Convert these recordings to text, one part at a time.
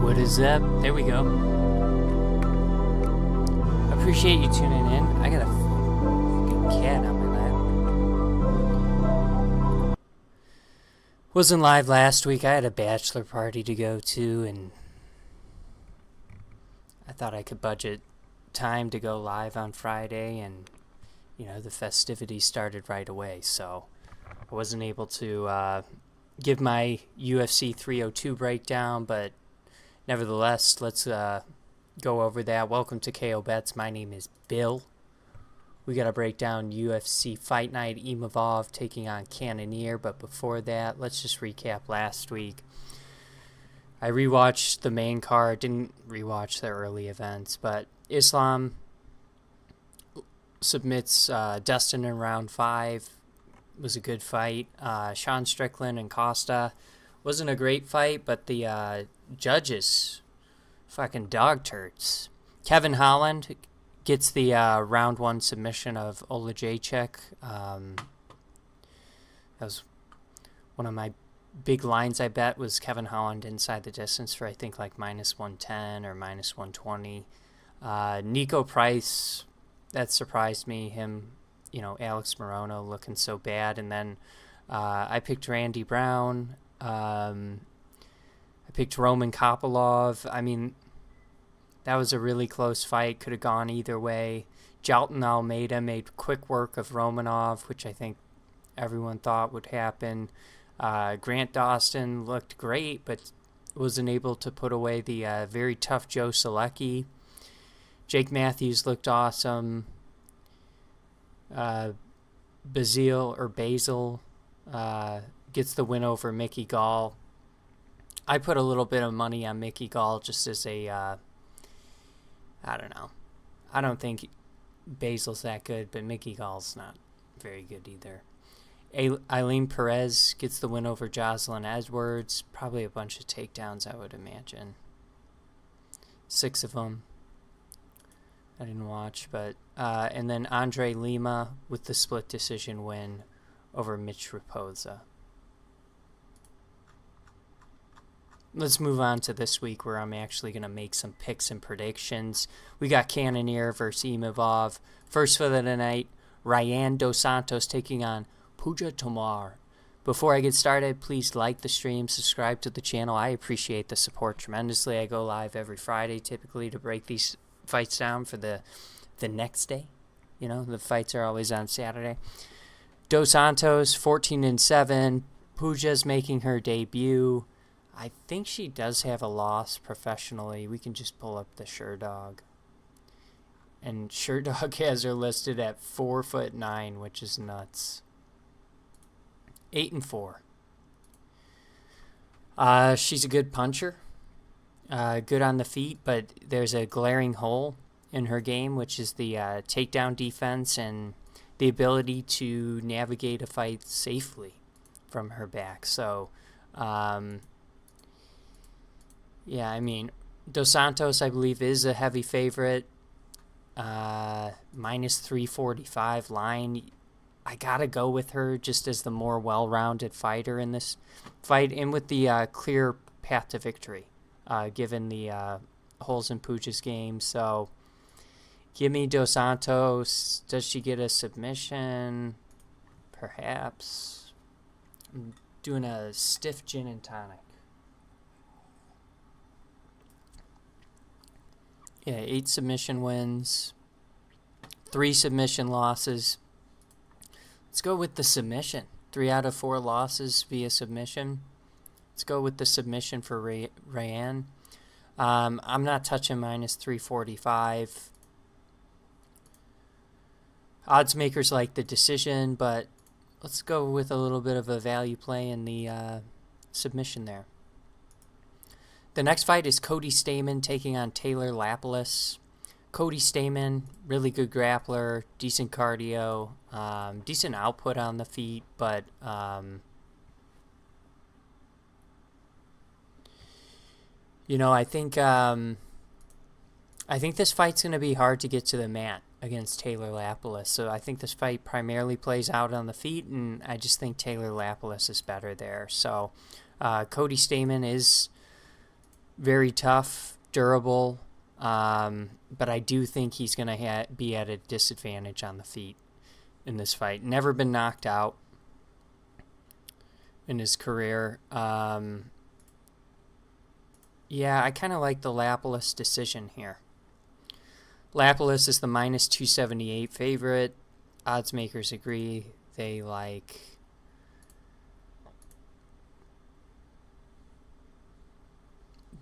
What is up? There we go. Appreciate you tuning in. I got a fucking cat on my lap. Wasn't live last week. I had a bachelor party to go to, and I thought I could budget time to go live on Friday, and you know, the festivities started right away, so I wasn't able to give my UFC 302 breakdown, but nevertheless, let's go over that. Welcome to KO Bets. My name is Bill. We got to break down UFC Fight Night, Imavov taking on Cannonier, but before that, let's just recap last week. I rewatched the main card, didn't rewatch the early events, but Islam submits Dustin in round 5. Was a good fight. Sean Strickland and Costa wasn't a great fight, but the judges fucking dog turds. Kevin Holland gets the round 1 submission of Olajaychuk. That was one of my big lines. I bet was Kevin Holland inside the distance for I think like -110 or -120. Nico Price, that surprised me. Him, you know, Alex Morono looking so bad, and then I picked Randy Brown. I picked Roman Kopylov. I mean, that was a really close fight. Could have gone either way. Jalton Almeida made quick work of Romanov, which I think everyone thought would happen. Grant Dawson looked great, but wasn't able to put away the very tough Joe Selecki. Jake Matthews looked awesome. Basil gets the win over Mickey Gall. I put a little bit of money on Mickey Gall just as a, I don't know. I don't think Basil's that good, but Mickey Gall's not very good either. Eileen Perez gets the win over Jocelyn Edwards. Probably a bunch of takedowns, I would imagine. 6 of them. I didn't watch, but and then Andre Lima with the split decision win over Mitch Raposa. Let's move on to this week where I'm actually going to make some picks and predictions. We got Cannonier versus Imavov. First fight of the night, Ryan Dos Santos taking on Puja Tomar. Before I get started, please like the stream, subscribe to the channel. I appreciate the support tremendously. I go live every Friday typically to break these fights down for the next day. You know, the fights are always on Saturday. Dos Santos 14-7. Puja's making her debut. I think she does have a loss professionally. We can just pull up the SureDog. And SureDog has her listed at 4'9", which is nuts. 8-4. She's a good puncher. Good on the feet, but there's a glaring hole in her game, which is the takedown defense and the ability to navigate a fight safely from her back. So, yeah, I mean, Dos Santos, I believe, is a heavy favorite. -345 line. I gotta go with her just as the more well-rounded fighter in this fight, and with the clear path to victory, given the holes in Puja's game. So, give me Dos Santos. Does she get a submission? Perhaps. I'm doing a stiff gin and tonic. Yeah, 8 submission wins, 3 submission losses. Let's go with the submission. 3 out of 4 losses via submission. Let's go with the submission for Ryan. I'm not touching -345. Odds makers like the decision, but let's go with a little bit of a value play in the submission there. The next fight is Cody Stamann taking on Taylor Lapilus. Cody Stamann, really good grappler, decent cardio, decent output on the feet, but I think this fight's going to be hard to get to the mat against Taylor Lapilus. So I think this fight primarily plays out on the feet, and I just think Taylor Lapilus is better there. So Cody Stamann is very tough, durable, but I do think he's going to be at a disadvantage on the feet in this fight. Never been knocked out in his career. Yeah, I kind of like the Lapilus decision here. Lapilus is the minus 278 favorite. Odds makers agree. They like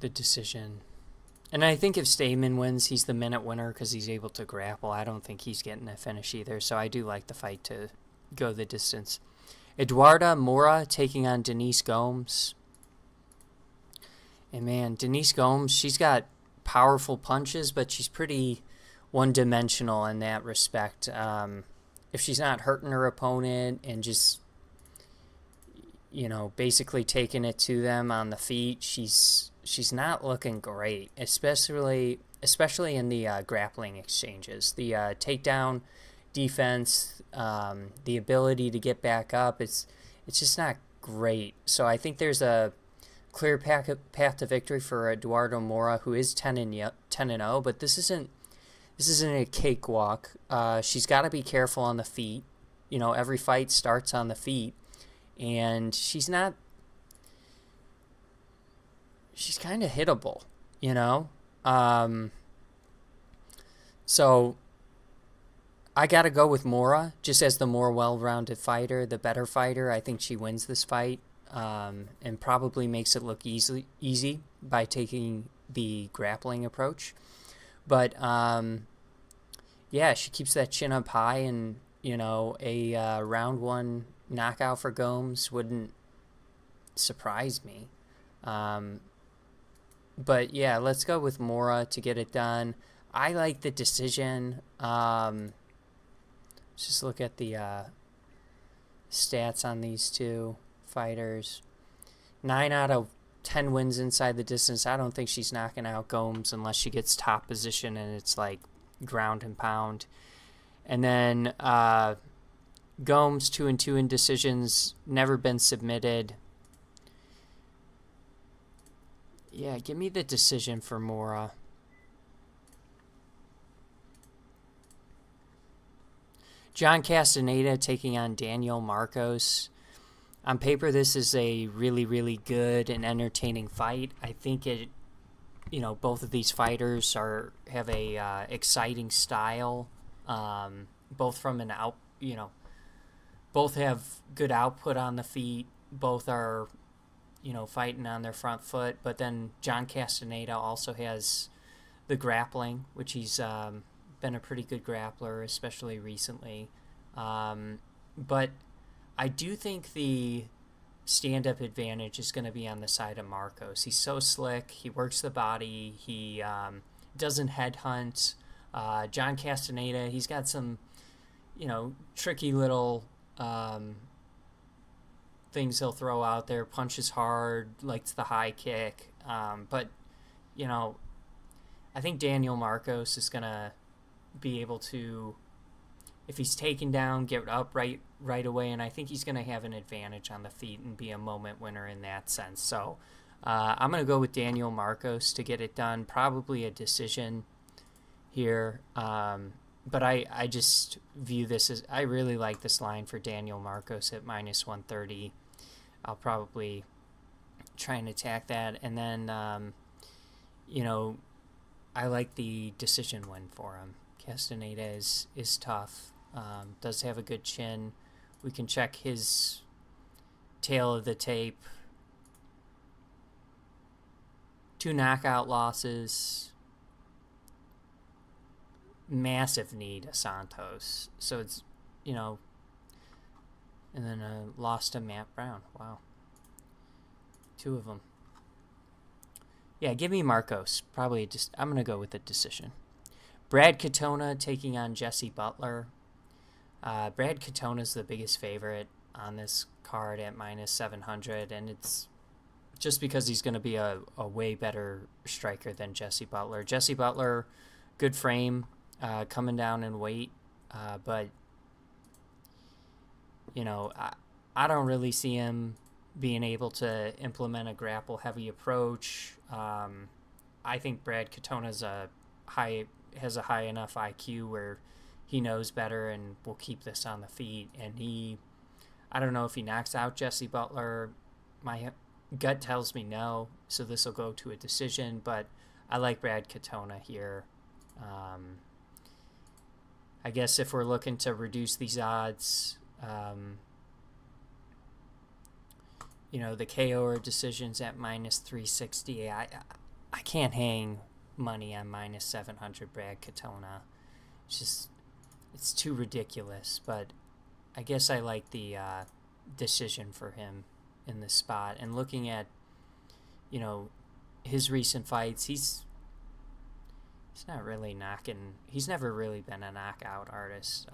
the decision. And I think if Stamann wins, he's the minute winner because he's able to grapple. I don't think he's getting a finish either, so I do like the fight to go the distance. Eduarda Moura taking on Denise Gomes. And man, Denise Gomes, she's got powerful punches, but she's pretty one-dimensional in that respect. If she's not hurting her opponent and just, basically taking it to them on the feet, she's not looking great, especially in the grappling exchanges. The takedown defense, the ability to get back up, it's just not great. So I think there's a clear path to victory for Eduardo Moura, who is 10-0, but this isn't a cakewalk. She's got to be careful on the feet. Every fight starts on the feet, and she's kind of hittable, So I got to go with Moura, just as the more well-rounded fighter, the better fighter. I think she wins this fight. And probably makes it look easy by taking the grappling approach. But, she keeps that chin up high, and, a round one knockout for Gomes wouldn't surprise me. But, yeah, let's go with Moura to get it done. I like the decision. Let's just look at the stats on these two fighters. 9 out of 10 wins inside the distance. I don't think she's knocking out Gomes unless she gets top position and it's like ground and pound. And then Gomes 2-2 in decisions, never been submitted. Yeah, give me the decision for Moura. John Castaneda taking on Daniel Marcos. On paper, this is a really, really good and entertaining fight. I think both of these fighters have a exciting style. Both from both have good output on the feet. Both are, fighting on their front foot. But then John Castaneda also has the grappling, which he's been a pretty good grappler, especially recently. But I do think the stand-up advantage is going to be on the side of Marcos. He's so slick. He works the body. He doesn't headhunt. John Castaneda, he's got some, tricky little things he'll throw out there. Punches hard, likes the high kick. But, I think Daniel Marcos is going to be able to, if he's taken down, get up right away, and I think he's going to have an advantage on the feet and be a moment winner in that sense. So I'm going to go with Daniel Marcos to get it done, probably a decision here. But I just view this as, I really like this line for Daniel Marcos at minus 130. I'll probably try and attack that. And then, I like the decision win for him. Castaneda is tough, does have a good chin. We can check his tail of the tape. 2 knockout losses. Massive knee to Santos. So it's, and then a loss to Matt Brown. Wow. 2 of them. Yeah, give me Marcos. Probably just I'm gonna go with a decision. Brad Katona taking on Jesse Butler. Brad Katona's the biggest favorite on this card at -700, and it's just because he's going to be a way better striker than Jesse Butler. Jesse Butler, good frame, coming down in weight, but I don't really see him being able to implement a grapple heavy approach. I think Brad Katona's has a high enough IQ where he knows better and will keep this on the feet. And I don't know if he knocks out Jesse Butler. My gut tells me no, so this will go to a decision. But I like Brad Katona here. I guess if we're looking to reduce these odds, the KO or decisions at -360. I can't hang money on -700 Brad Katona. It's too ridiculous. But I guess I like the decision for him in this spot. And looking at his recent fights, he's not really knocking. He's never really been a knockout artist.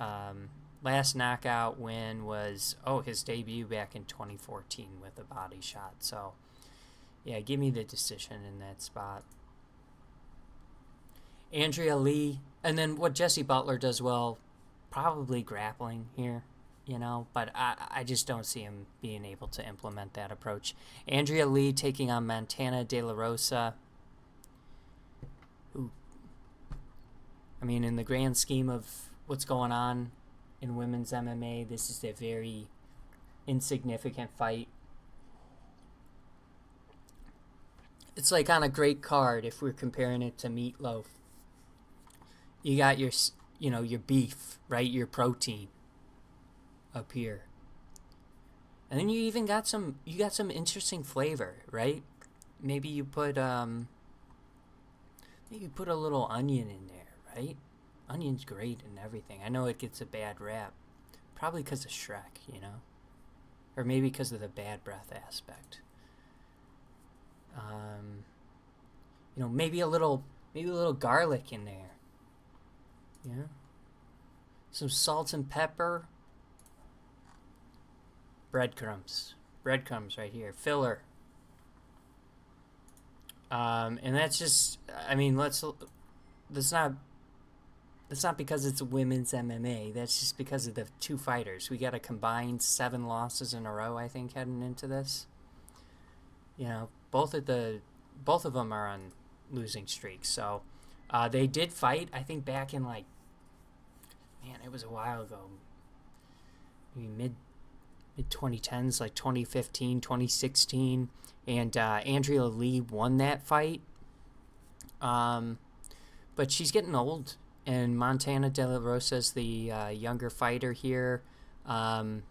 Last knockout win was his debut back in 2014 with a body shot. So yeah, give me the decision in that spot. Andrea Lee, and then what Jesse Butler does well, probably grappling here, but I just don't see him being able to implement that approach. Andrea Lee taking on Montana De La Rosa. Who, in the grand scheme of what's going on in women's MMA, this is a very insignificant fight. It's like on a great card if we're comparing it to Meatloaf. You got your beef, right? Your protein up here. And then you even got some interesting flavor, right? Maybe you put a little onion in there, right? Onion's great and everything. I know it gets a bad rap. Probably because of Shrek, Or maybe because of the bad breath aspect. Maybe a little garlic in there. Yeah. Some salt and pepper. Breadcrumbs right here. Filler. And that's just, that's not because it's women's MMA. That's just because of the two fighters. We got a combined 7 losses in a row, I think, heading into this. Both of them are on losing streaks. So they did fight, I think, back in it was a while ago. Maybe mid-2010s, like 2015, 2016. And Andrea Lee won that fight. But she's getting old. And Montana De La Rosa is the younger fighter here. I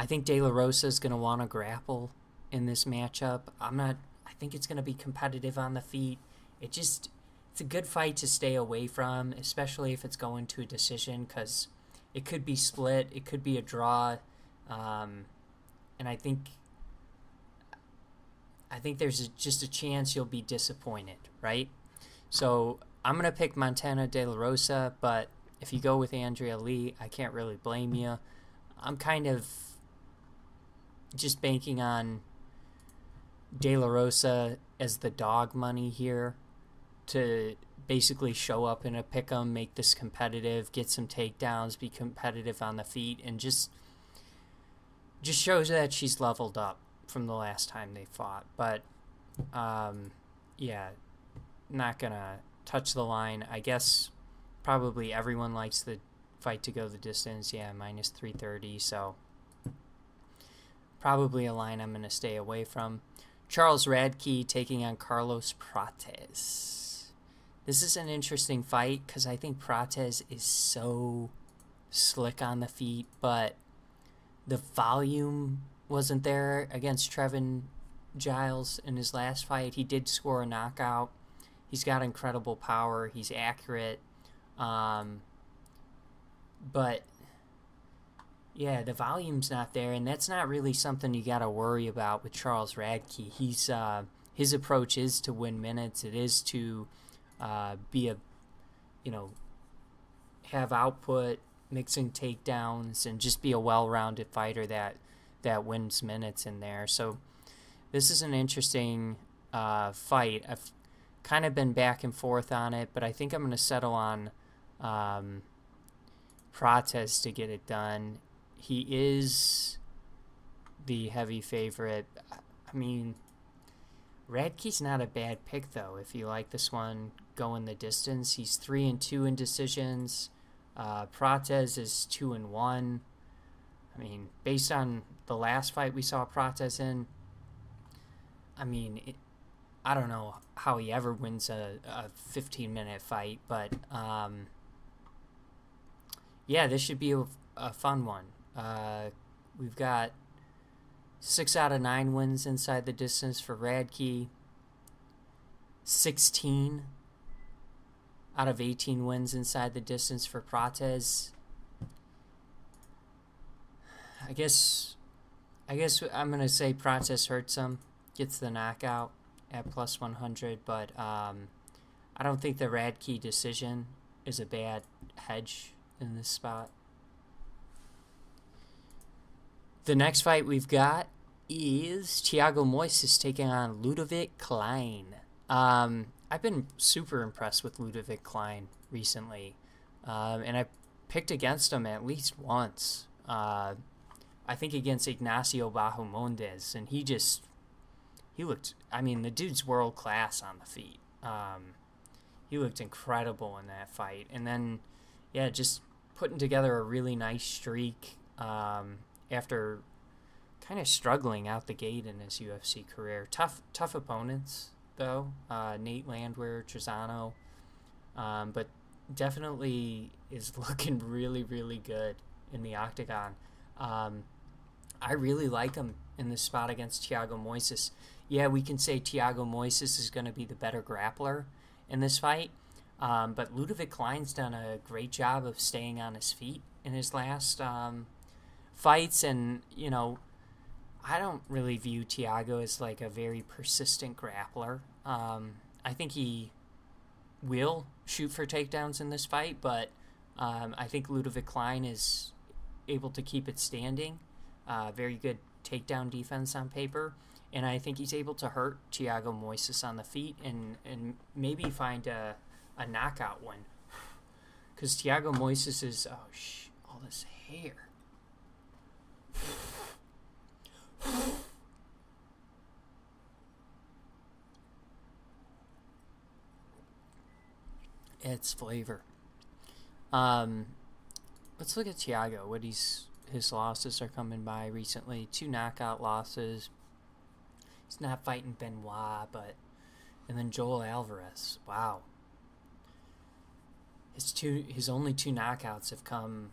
think De La Rosa is going to want to grapple in this matchup. I think it's going to be competitive on the feet. It's a good fight to stay away from, especially if it's going to a decision, because it could be split, it could be a draw, and I think there's just a chance you'll be disappointed, right? So I'm going to pick Montana De La Rosa, but if you go with Andrea Lee, I can't really blame you. I'm kind of just banking on De La Rosa as the dog money here to basically show up in a pick'em, make this competitive, get some takedowns, be competitive on the feet, and just shows that she's leveled up from the last time they fought. But yeah, not gonna touch the line. I guess probably everyone likes the fight to go the distance. Yeah, -330, so probably a line I'm gonna stay away from. Charles Radke taking on Carlos Prates. This is an interesting fight because I think Prates is so slick on the feet, but the volume wasn't there against Trevin Giles in his last fight. He did score a knockout. He's got incredible power. He's accurate. But yeah, the volume's not there, and that's not really something you got to worry about with Charles Radke. his approach is to win minutes. It is to be a, have output, mixing takedowns, and just be a well-rounded fighter that wins minutes in there. So this is an interesting fight. I've kind of been back and forth on it, but I think I'm going to settle on Prates to get it done. He is the heavy favorite. I mean, Radke's not a bad pick, though, if you like this one going the distance. He's 3-2 in decisions. Prates is 2-1. I mean, based on the last fight we saw Prates in, I mean, I don't know how he ever wins a 15-minute fight, but yeah, this should be a fun one. We've got 6 out of 9 wins inside the distance for Radke. 16 out of 18 wins inside the distance for Prates. I guess I'm going to say Prates hurts him, gets the knockout at plus 100, but I don't think the Radke decision is a bad hedge in this spot. The next fight we've got is Thiago Moises taking on Ludovic Klein. I've been super impressed with Ludovic Klein recently, and I picked against him at least once. I think against Ignacio Bahamondes, and he looked, I mean, the dude's world class on the feet. He looked incredible in that fight. And then, yeah, just putting together a really nice streak after kind of struggling out the gate in his UFC career. Tough opponents, though. Nate Landwehr, Trezano. But definitely is looking really, really good in the octagon. I really like him in this spot against Thiago Moises. Yeah, we can say Thiago Moises is going to be the better grappler in this fight. But Ludovic Klein's done a great job of staying on his feet in his last fights. And, I don't really view Thiago as like a very persistent grappler. I think he will shoot for takedowns in this fight, but I think Ludovic Klein is able to keep it standing. Very good takedown defense on paper. And I think he's able to hurt Thiago Moises on the feet and maybe find a knockout win. Because Thiago Moises is... all this hair. It's flavor. Let's look at Thiago. What his losses are coming by recently. 2 knockout losses. He's not fighting Benoit, and then Joel Alvarez. Wow. His only 2 knockouts have come,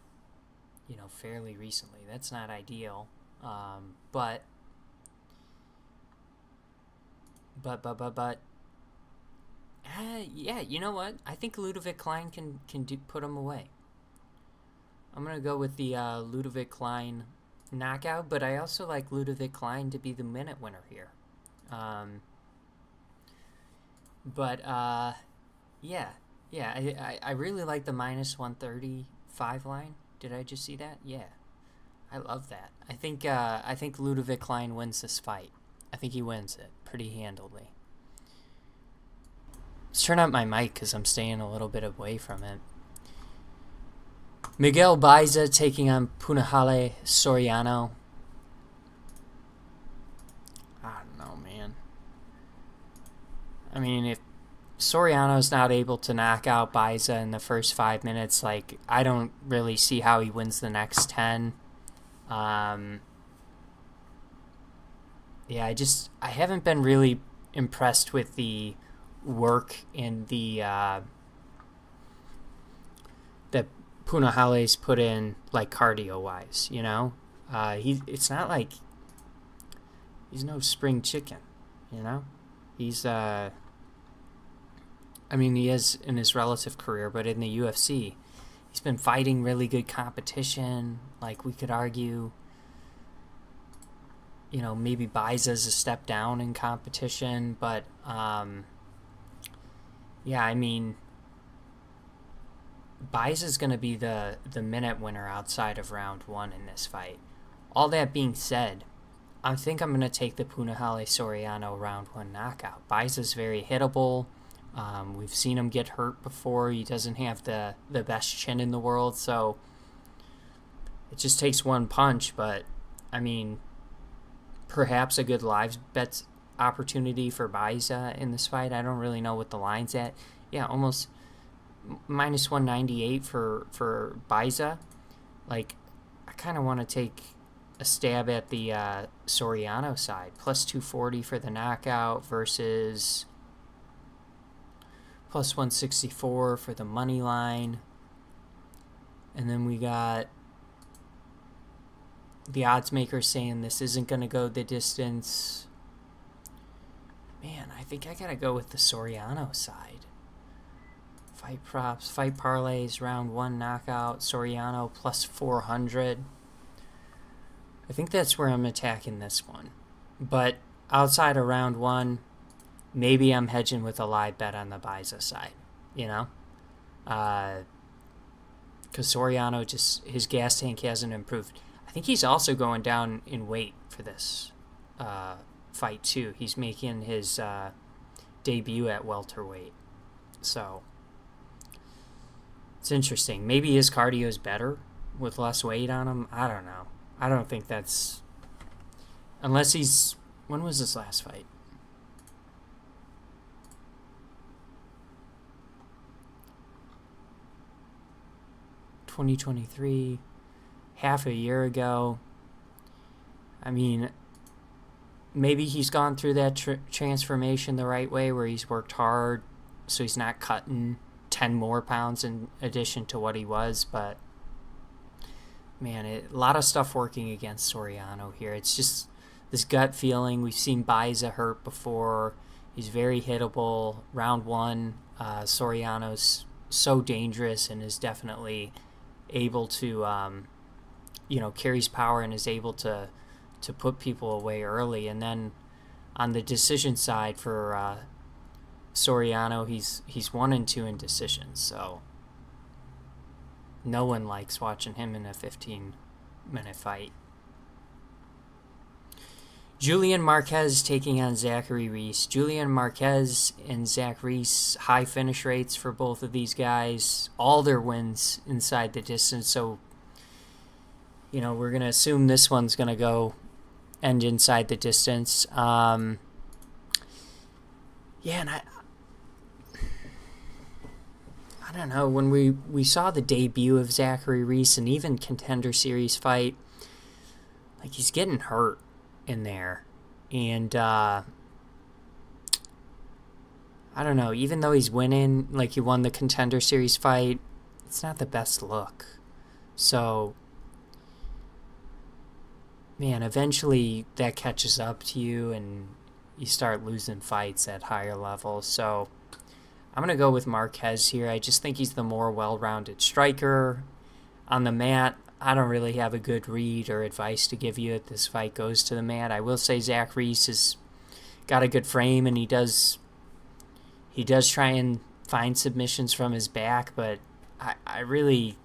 fairly recently. That's not ideal. But yeah, you know what? I think Ludovic Klein can put him away. I'm going to go with the Ludovic Klein knockout, but I also like Ludovic Klein to be the minute winner here. Yeah, I really like the minus 135 line. Did I just see that? Yeah, I love that. I think Ludovic Klein wins this fight. I think he wins it pretty handily. Let's turn up my mic because I'm staying a little bit away from it. Miguel Baiza taking on Punahele Soriano. I don't know, man. I mean, if Soriano's not able to knock out Baiza in the first 5 minutes, I don't really see how he wins the next 10. Yeah, I haven't been really impressed with the work in the that Punahele's put in, cardio wise, it's not like he's no spring chicken, he's he is in his relative career, but in the UFC he's been fighting really good competition. We could argue, maybe Baiza's a step down in competition, but yeah, I mean, Baiza's going to be the minute winner outside of round 1 in this fight. All that being said, I think I'm going to take the Punahele Soriano round 1 knockout. Baiza's very hittable. We've seen him get hurt before. He doesn't have the best chin in the world, so it just takes one punch. But, I mean, perhaps a good live bet opportunity for Baiza in this fight. I don't really know what the line's at. Yeah, almost minus 198 for Baiza. Like, I kind of want to take a stab at the Soriano side. Plus 240 for the knockout versus plus 164 for the money line. And then we got the odds maker saying this isn't going to go the distance. Man, I think I got to go with the Soriano side. Fight props, fight parlays, round 1 knockout, Soriano plus 400. I think that's where I'm attacking this one. But outside of round 1, maybe I'm hedging with a live bet on the Baiza side, because Soriano his gas tank hasn't improved. I think he's also going down in weight for this fight too. He's making his debut at welterweight. So it's interesting. Maybe his cardio is better with less weight on him. I don't know. I don't think that's... Unless he's... When was his last fight? ...2023... half a year ago. I mean, maybe he's gone through that transformation the right way where he's worked hard so he's not cutting 10 more pounds in addition to what he was, but man, a lot of stuff working against Soriano here. It's just this gut feeling. We've seen Baiza hurt before. He's very hittable. Round 1, Soriano's so dangerous and is definitely able to carries power and is able to put people away early. And then on the decision side for Soriano, he's 1-2 in decisions, so no one likes watching him in a 15-minute fight. Julian Marquez taking on Zachary Reese. Julian Marquez and Zach Reese, high finish rates for both of these guys. All their wins inside the distance, so we're going to assume this one's going to end inside the distance. And I don't know, when we saw the debut of Zachary Reese and even Contender Series fight, like, he's getting hurt in there. And I don't know, even though he's winning, like he won the Contender Series fight, it's not the best look. So, man, eventually that catches up to you and you start losing fights at higher levels. So I'm going to go with Marquez here. I just think he's the more well-rounded striker. On the mat, I don't really have a good read or advice to give you if this fight goes to the mat. I will say Zach Reese has got a good frame, and he does try and find submissions from his back, but I really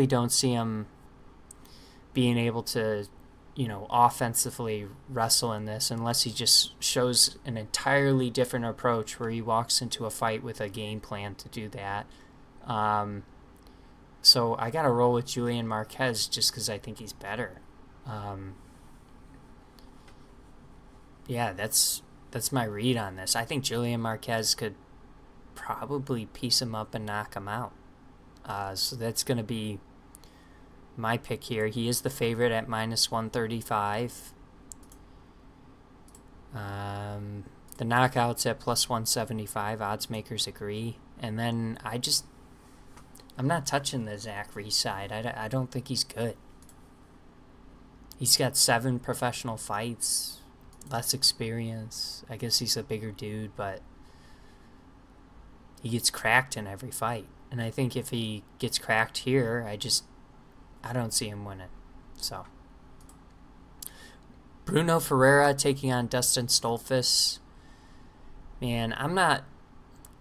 don't see him being able to, offensively wrestle in this unless he just shows an entirely different approach where he walks into a fight with a game plan to do that. So I got to roll with Julian Marquez just because I think he's better. That's my read on this. I think Julian Marquez could probably piece him up and knock him out. So that's going to be my pick here. He is the favorite at minus 135. The knockouts at plus 175. Odds makers agree. And then I'm not touching the Zach Reese side. I don't think he's good. He's got 7 professional fights, less experience. I guess he's a bigger dude, but he gets cracked in every fight. And I think if he gets cracked here, I don't see him winning. So Bruno Ferreira taking on Dustin Stolfus. Man,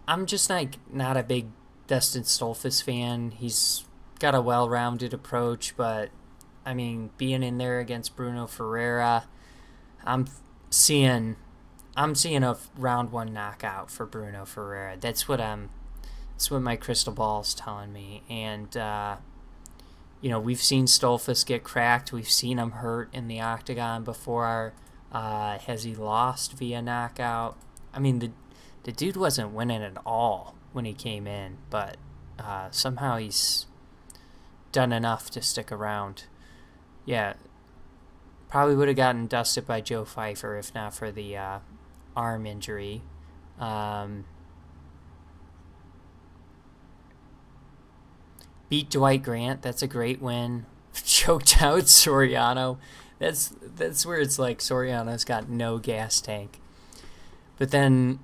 I'm just like not a big Dustin Stolfus fan. He's got a well-rounded approach, but I mean, being in there against Bruno Ferreira, I'm seeing a round one knockout for Bruno Ferreira. That's what my crystal ball is telling me. And we've seen Stolfus get cracked. We've seen him hurt in the octagon before. Has he lost via knockout? I mean, the dude wasn't winning at all when he came in, but somehow he's done enough to stick around. Yeah, probably would have gotten dusted by Joe Pfeiffer if not for the arm injury. Beat Dwight Grant. That's a great win. Choked out Soriano. That's where it's like Soriano's got no gas tank. But then,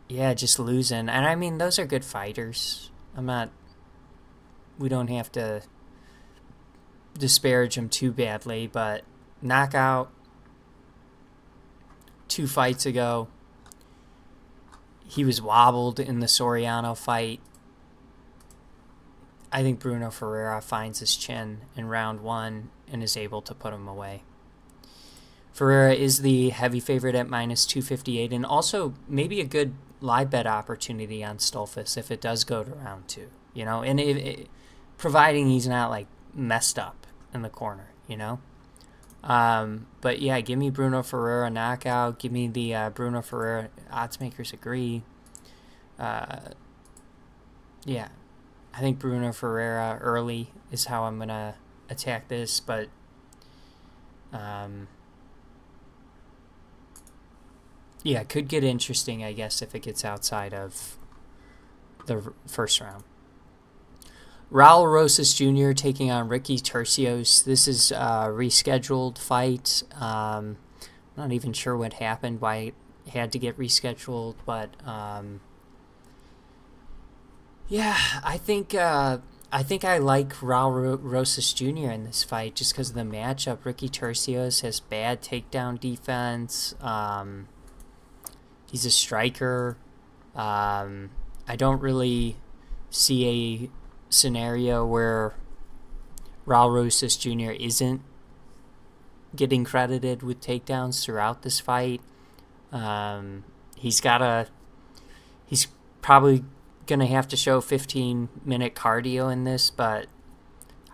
yeah, just losing. And I mean, those are good fighters. We don't have to disparage him too badly, but knockout 2 fights ago. He was wobbled in the Soriano fight. I think Bruno Ferreira finds his chin in round 1 and is able to put him away. Ferreira is the heavy favorite at minus 258, and also maybe a good live bet opportunity on Stolfus if it does go to round 2, and providing he's not like messed up in the corner, But yeah, give me Bruno Ferreira knockout. Give me the Bruno Ferreira. Odds makers agree. Yeah, I think Bruno Ferreira early is how I'm gonna attack this, but yeah, it could get interesting, I guess, if it gets outside of the first round. Raul Rosas Jr. taking on Ricky Tercios. This is a rescheduled fight. I'm not even sure what happened, why it had to get rescheduled, but yeah, I think I like Raul Rosas Jr. in this fight just because of the matchup. Ricky Tercios has bad takedown defense. He's a striker. I don't really see a scenario where Raul Rosas Jr. isn't getting credited with takedowns throughout this fight. He's probably going to have to show 15-minute cardio in this, but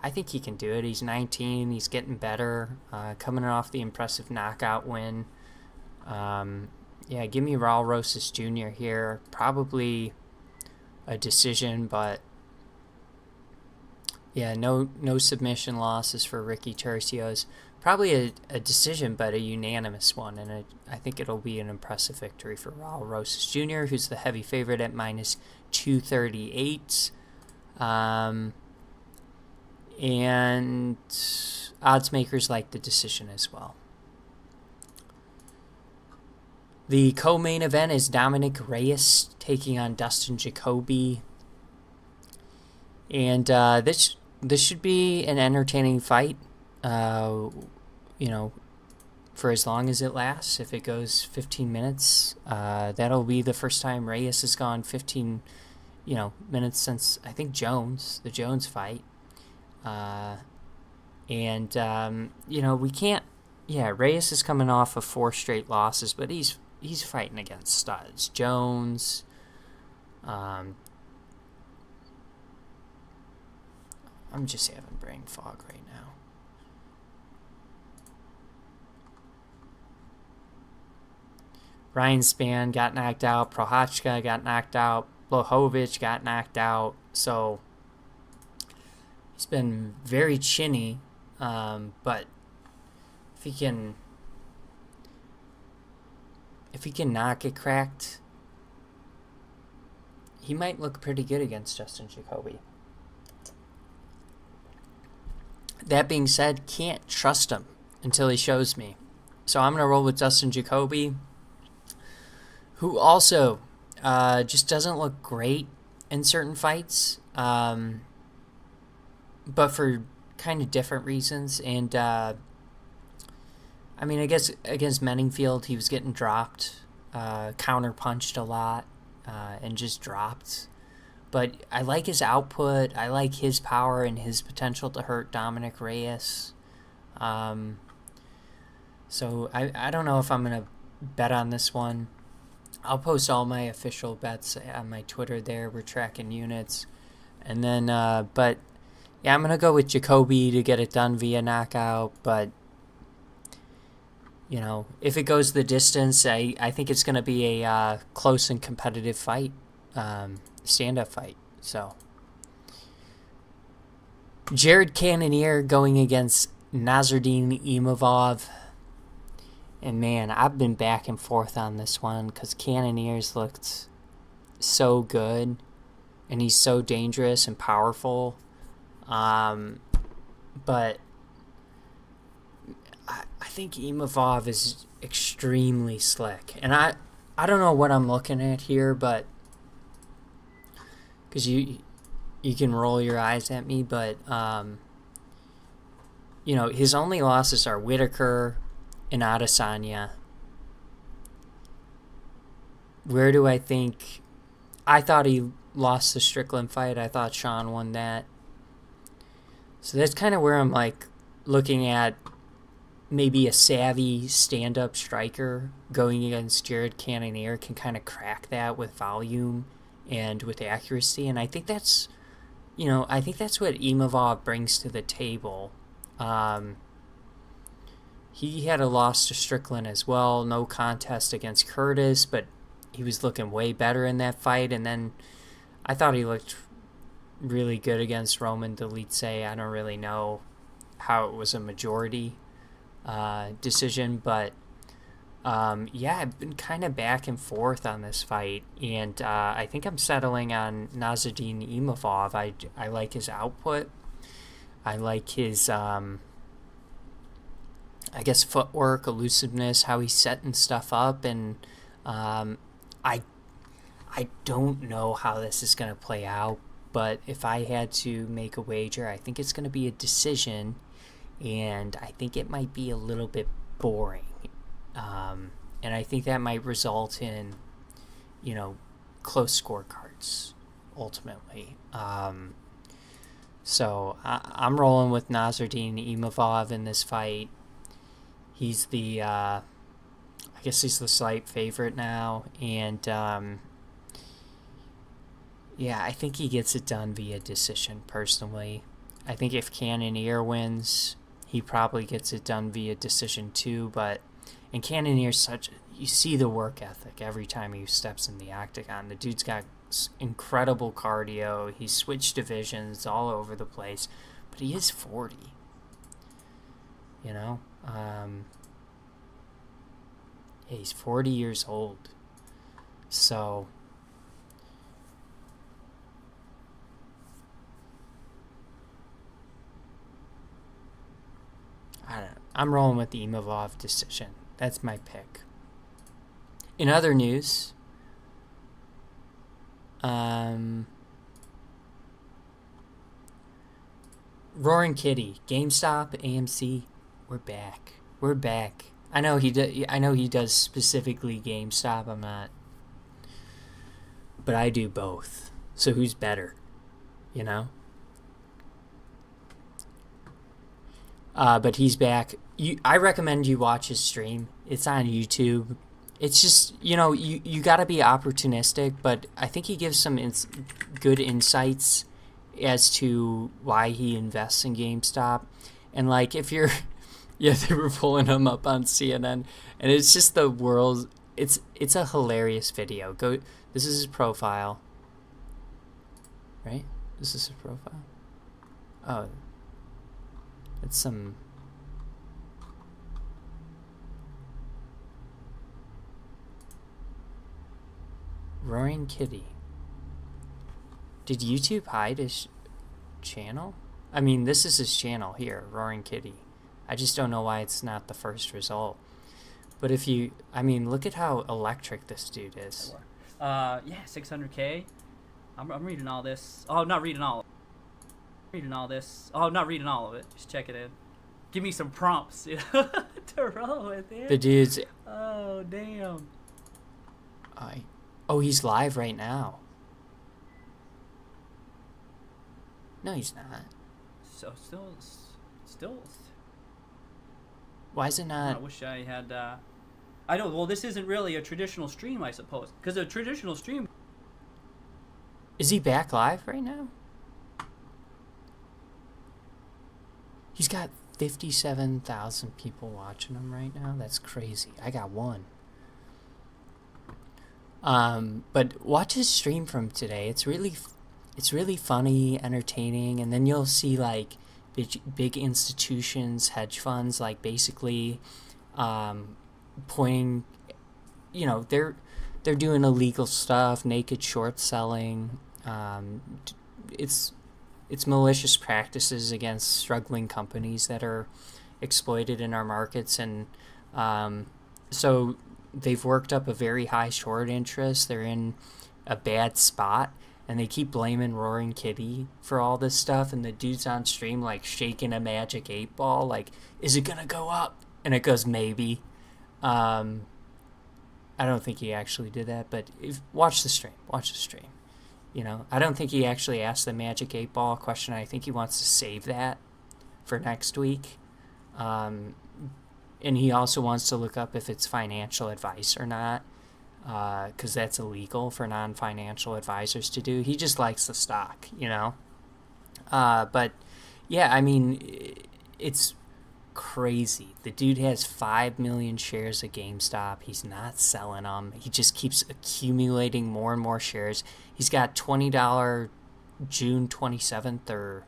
I think he can do it. He's 19. He's getting better, coming off the impressive knockout win. Yeah, give me Raul Rosas Jr. here. Probably a decision, but yeah, no submission losses for Ricky Tercios. Probably a decision, but a unanimous one, and I think it'll be an impressive victory for Raul Rosas Jr., who's the heavy favorite at minus 238. And odds makers like the decision as well. The co-main event is Dominic Reyes taking on Dustin Jacoby. And this should be an entertaining fight, for as long as it lasts. If it goes 15 minutes, that'll be the first time Reyes has gone 15, minutes since, I think, the Jones fight. We can't, Reyes is coming off of 4 straight losses, but he's fighting against studs. Jones, I'm just having brain fog right now. Ryan Spann got knocked out. Prochazka got knocked out. Blachowicz got knocked out. So he's been very chinny, but if he can not get cracked, he might look pretty good against Dustin Jacoby. That being said, can't trust him until he shows me. So I'm going to roll with Dustin Jacoby, who also just doesn't look great in certain fights, but for kind of different reasons. And I mean, I guess against Menningfield, he was getting dropped, counter-punched a lot, and just dropped. But I like his output. I like his power and his potential to hurt Dominic Reyes. So I don't know if I'm going to bet on this one. I'll post all my official bets on my Twitter there. We're tracking units. And then, but yeah, I'm going to go with Jacoby to get it done via knockout. But, you know, if it goes the distance, I think it's going to be a close and competitive fight, stand-up fight. So, Jared Cannonier going against Nasruddin Imavov. And man, I've been back and forth on this one because Cannonier's looked so good. And he's so dangerous and powerful. But I think Imavov is extremely slick. And I don't know what I'm looking at here, but because you can roll your eyes at me, but you know, his only losses are Whitaker and Adesanya. Where do I think? I thought he lost the Strickland fight. I thought Sean won that. So that's kind of where I'm like looking at maybe a savvy stand-up striker going against Jared Cannonier can kind of crack that with volume and with accuracy. And I think that's, you know, I think that's what Imavov brings to the table. He had a loss to Strickland as well, no contest against Curtis, but he was looking way better in that fight. And then I thought he looked really good against Roman Dolidze. I don't really know how it was a majority decision, but yeah, I've been kind of back and forth on this fight, and I think I'm settling on Nasruddin Imavov. I like his output. I like his, I guess, footwork, elusiveness, how he's setting stuff up, and I don't know how this is going to play out, but if I had to make a wager, I think it's going to be a decision, and I think it might be a little bit boring. And I think that might result in, you know, close scorecards, ultimately. So I'm rolling with Nasruddin Imavov in this fight. He's the, I guess he's the slight favorite now. And, yeah, I think he gets it done via decision, personally. I think if Cannonier wins, he probably gets it done via decision too, but... And Cannonier's such... You see the work ethic every time he steps in the octagon. The dude's got incredible cardio. He's switched divisions all over the place. But he is 40. You know? Yeah, he's 40 years old. So... I don't know. I'm rolling with the Imavov decision. That's my pick. In other news, Roaring Kitty, GameStop, AMC, we're back. We're back. I know he does specifically GameStop. I'm not, but I do both. So who's better? You know. But he's back. I recommend you watch his stream. It's on YouTube. It's just, you know, you got to be opportunistic, but I think he gives some good insights as to why he invests in GameStop. And, like, if you're... Yeah, they were pulling him up on CNN, and it's just the world... It's a hilarious video. This is his profile. Right? This is his profile. Oh... It's some... Roaring Kitty. Did YouTube hide his channel? I mean, this is his channel here, Roaring Kitty. I just don't know why it's not the first result. But if you... I mean, look at how electric this dude is. Yeah, 600K. I'm reading all this. Oh, not reading all. Reading all this. Oh, not reading all of it. Just check it in. Give me some prompts. You know? to roll with it. The dude's... Oh, damn. Oh, he's live right now. No, he's not. So, still. Why is it not... I wish I had, I know, well, this isn't really a traditional stream, I suppose. Because a traditional stream... Is he back live right now? He's got 57,000 people watching him right now. That's crazy. I got one. But watch his stream from today. It's really funny, entertaining, and then you'll see like big institutions, hedge funds, like basically pointing, you know, they're doing illegal stuff, naked short selling. It's malicious practices against struggling companies that are exploited in our markets, and so they've worked up a very high short interest. They're in a bad spot, and they keep blaming Roaring Kitty for all this stuff, and the dude's on stream like shaking a magic 8-ball like, is it gonna go up? And it goes, maybe. I don't think he actually did that, but watch the stream. You know, I don't think he actually asked the magic 8-ball question. I think he wants to save that for next week. And he also wants to look up if it's financial advice or not, because that's illegal for non-financial advisors to do. He just likes the stock, you know. But, yeah, I mean, it's crazy. The dude has 5 million shares of GameStop. He's not selling them. He just keeps accumulating more and more shares. He's got $20 June 27th or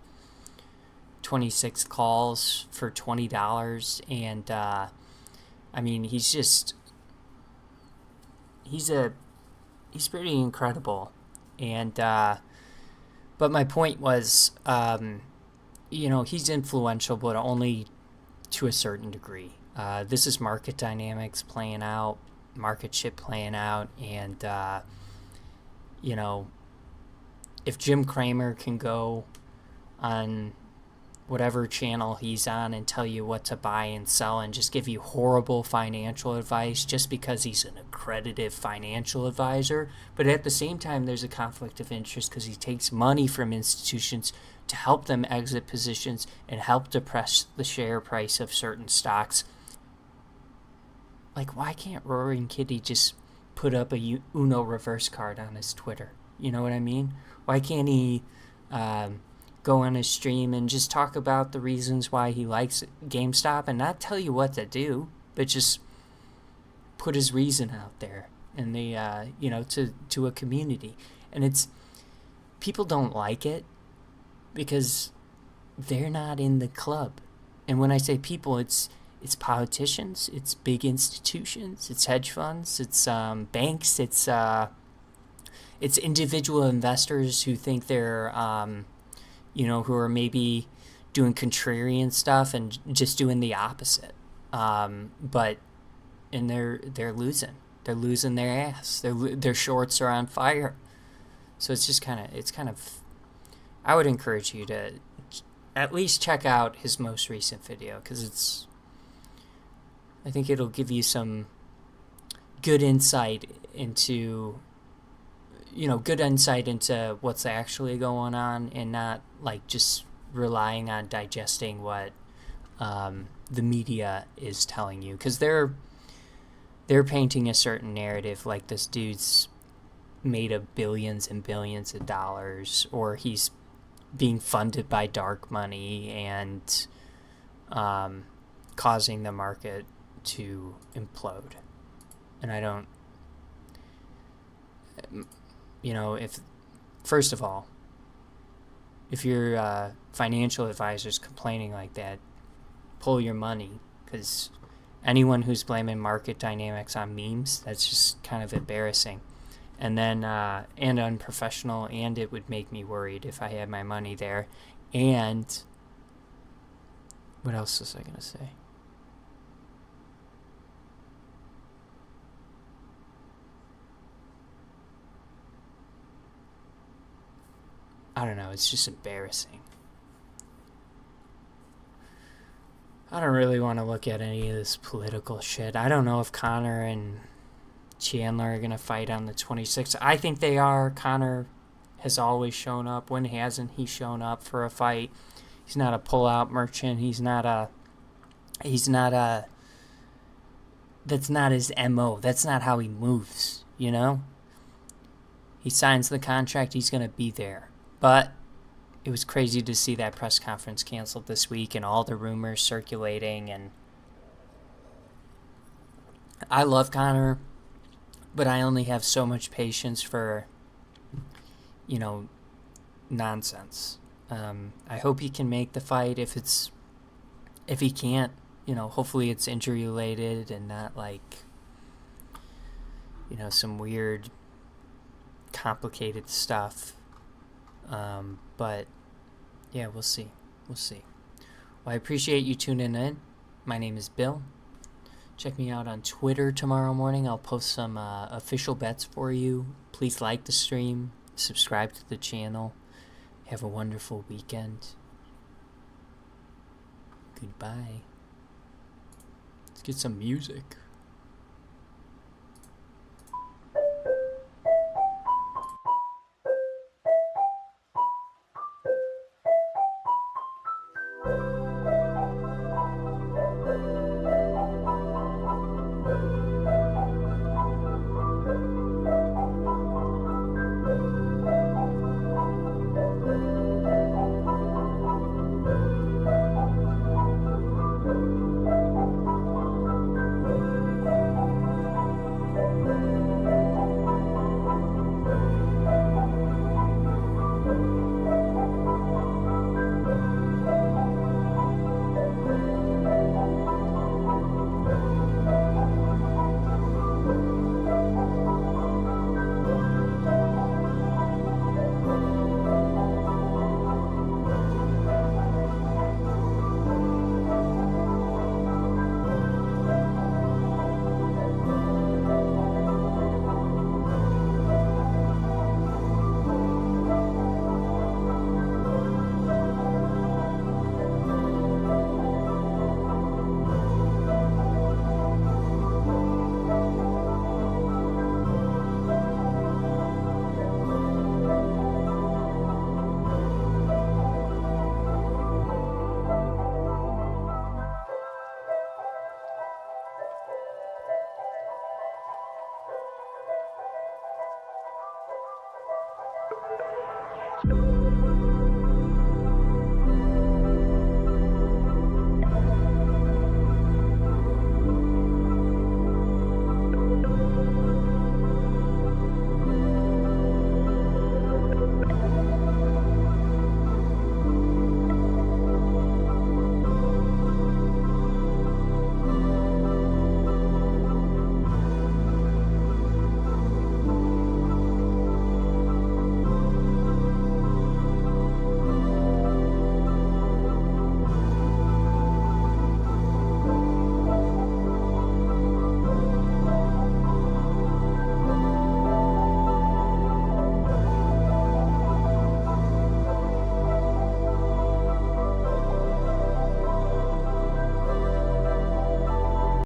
26th calls for $20, and I mean, he's pretty incredible. And but my point was, you know, he's influential, but only to a certain degree. This is market dynamics playing out, market shit playing out, and you know, if Jim Cramer can go on whatever channel he's on and tell you what to buy and sell and just give you horrible financial advice just because he's an accredited financial advisor, but at the same time there's a conflict of interest because he takes money from institutions to help them exit positions and help depress the share price of certain stocks. Like, why can't Roaring Kitty just put up a Uno reverse card on his Twitter? You know what I mean? Why can't he go on his stream and just talk about the reasons why he likes GameStop and not tell you what to do, but just put his reason out there in the you know, to a community? And it's, people don't like it because they're not in the club. And when I say people, it's politicians, it's big institutions, it's hedge funds, it's banks, it's individual investors who think they're you know, who are maybe doing contrarian stuff and just doing the opposite. But and they're losing their ass. Their shorts are on fire. So it's just kind of I would encourage you to at least check out his most recent video, because I think it'll give you some good insight into, you know, what's actually going on, and not like just relying on digesting what the media is telling you, because they're painting a certain narrative, like this dude's made of billions and billions of dollars, or he's being funded by dark money and causing the market to implode. And I don't, you know, first of all, if your financial advisor's complaining like that, pull your money, because anyone who's blaming market dynamics on memes, that's just kind of embarrassing. And then, and unprofessional, and it would make me worried if I had my money there. And what else was I going to say? I don't know, it's just embarrassing. I don't really want to look at any of this political shit. I don't know if Conor and Chandler are going to fight on the 26th. I think they are. Conor has always shown up. When hasn't he shown up for a fight? He's not a pull-out merchant. He's not a... That's not his MO. That's not how he moves, you know? He signs the contract, he's going to be there. But it was crazy to see that press conference canceled this week and all the rumors circulating. And I love Conor, but I only have so much patience for, nonsense. I hope he can make the fight. If he can't, hopefully it's injury related and not like, some weird complicated stuff. But yeah, we'll see. Well, I appreciate you tuning in. My name is Bill. Check me out on Twitter tomorrow morning. I'll post some official bets for you. Please like the stream, subscribe to the channel. Have a wonderful weekend. Goodbye. Let's get some music. You